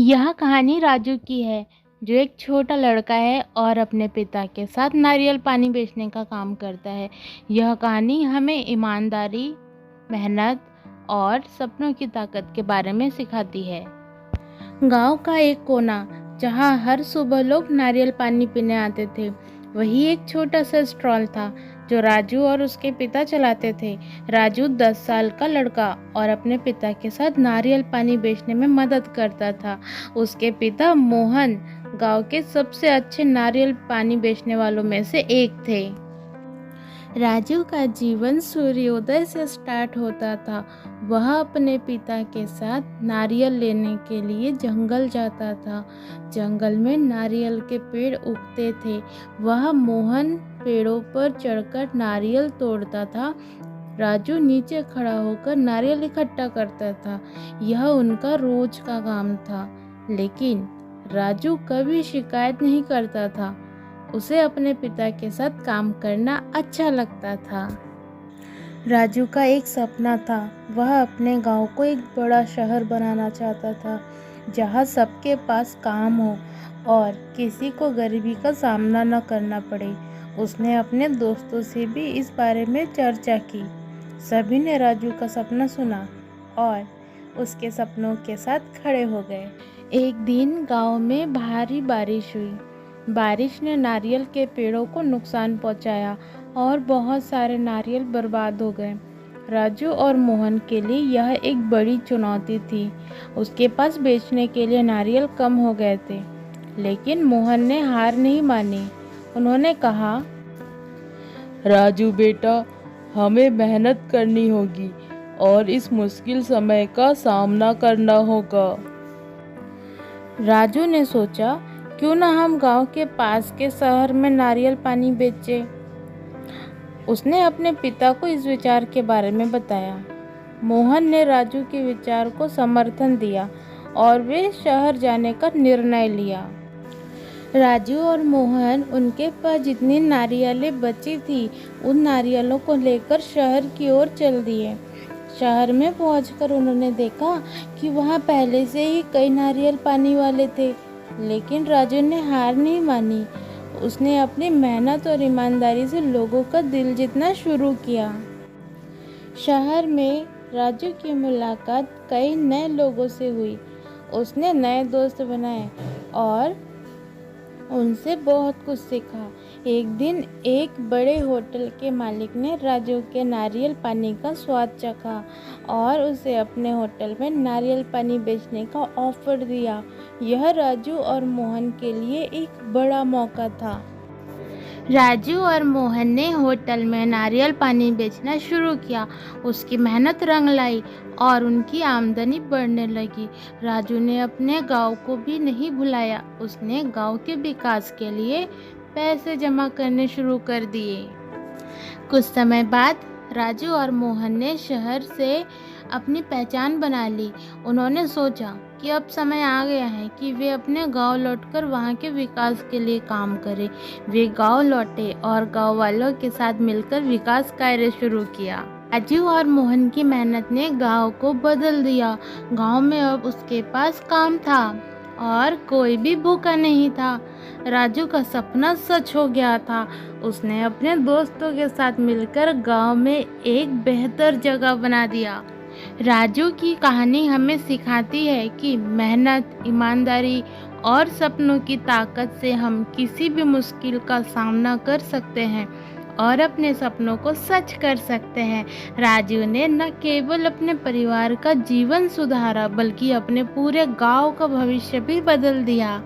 यह कहानी राजू की है, जो एक छोटा लड़का है और अपने पिता के साथ नारियल पानी बेचने का काम करता है। यह कहानी हमें ईमानदारी, मेहनत और सपनों की ताकत के बारे में सिखाती है। गांव का एक कोना जहां हर सुबह लोग नारियल पानी पीने आते थे, वही एक छोटा सा स्टॉल था जो राजू और उसके पिता चलाते थे। राजू 10 साल का लड़का और अपने पिता के साथ नारियल पानी बेचने में मदद करता था। उसके पिता मोहन गांव के सबसे अच्छे नारियल पानी बेचने वालों में से एक थे। राजू का जीवन सूर्योदय से स्टार्ट होता था। वह अपने पिता के साथ नारियल लेने के लिए जंगल जाता था। जंगल में नारियल के पेड़ उगते थे। वह मोहन पेड़ों पर चढ़कर नारियल तोड़ता था। राजू नीचे खड़ा होकर नारियल इकट्ठा करता था। यह उनका रोज का काम था। लेकिन राजू कभी शिकायत नहीं करता था। उसे अपने पिता के साथ काम करना अच्छा लगता था। राजू का एक सपना था। वह अपने गांव को एक बड़ा शहर बनाना चाहता था, जहां सबके पास काम हो और किसी को गरीबी का सामना न करना पड़े। उसने अपने दोस्तों से भी इस बारे में चर्चा की। सभी ने राजू का सपना सुना और उसके सपनों के साथ खड़े हो गए। एक दिन गांव में भारी बारिश हुई। बारिश ने नारियल के पेड़ों को नुकसान पहुंचाया और बहुत सारे नारियल बर्बाद हो गए। राजू और मोहन के लिए यह एक बड़ी चुनौती थी। उसके पास बेचने के लिए नारियल कम हो गए थे, लेकिन मोहन ने हार नहीं मानी। उन्होंने कहा, राजू बेटा, हमें मेहनत करनी होगी और इस मुश्किल समय का सामना करना होगा। राजू ने सोचा, क्यों ना हम गांव के पास के शहर में नारियल पानी बेचें। उसने अपने पिता को इस विचार के बारे में बताया। मोहन ने राजू के विचार को समर्थन दिया और वे शहर जाने का निर्णय लिया। राजू और मोहन उनके पास जितनी नारियलें बची थी, उन नारियलों को लेकर शहर की ओर चल दिए। शहर में पहुंचकर उन्होंने देखा कि वहां पहले से ही कई नारियल पानी वाले थे, लेकिन राजू ने हार नहीं मानी। उसने अपनी मेहनत और ईमानदारी से लोगों का दिल जीतना शुरू किया। शहर में राजू की मुलाकात कई नए लोगों से हुई। उसने नए दोस्त बनाए और उनसे बहुत कुछ सीखा। एक दिन एक बड़े होटल के मालिक ने राजू के नारियल पानी का स्वाद चखा और उसे अपने होटल में नारियल पानी बेचने का ऑफर दिया। यह राजू और मोहन के लिए एक बड़ा मौका था। राजू और मोहन ने होटल में नारियल पानी बेचना शुरू किया। उसकी मेहनत रंग लाई और उनकी आमदनी बढ़ने लगी। राजू ने अपने गांव को भी नहीं भुलाया। उसने गांव के विकास के लिए पैसे जमा करने शुरू कर दिए। कुछ समय बाद राजू और मोहन ने शहर से अपनी पहचान बना ली। उन्होंने सोचा कि अब समय आ गया है कि वे अपने गांव लौटकर वहां के विकास के लिए काम करें। वे गांव लौटे और गांव वालों के साथ मिलकर विकास कार्य शुरू किया। राजू और मोहन की मेहनत ने गांव को बदल दिया। गांव में अब उसके पास काम था और कोई भी भूखा नहीं था। राजू का सपना सच हो गया था। उसने अपने दोस्तों के साथ मिलकर गांव में एक बेहतर जगह बना दिया। राजू की कहानी हमें सिखाती है कि मेहनत, ईमानदारी और सपनों की ताकत से हम किसी भी मुश्किल का सामना कर सकते हैं और अपने सपनों को सच कर सकते हैं। राजू ने न केवल अपने परिवार का जीवन सुधारा, बल्कि अपने पूरे गांव का भविष्य भी बदल दिया।